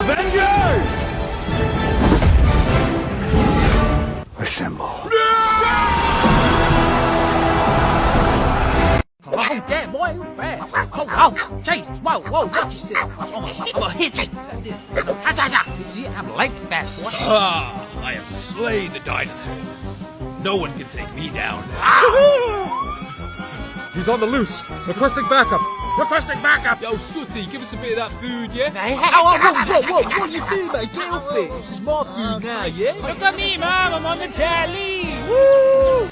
Avengers! Assemble. Oh, damn, boy, you bad. Oh, Chase, whoa, watch yourself. I'm gonna hit you. You see, I'm lightning fast, boy. Ah, I have slain the dinosaur. No one can take me down. He's on the loose. Requesting backup. Requesting backup. Yo, Sooty, give us a bit of that food, yeah? Whoa, what you doing, mate? Get off it. This is my food now, yeah? Look at me, Mom. I'm on the telly. Woo!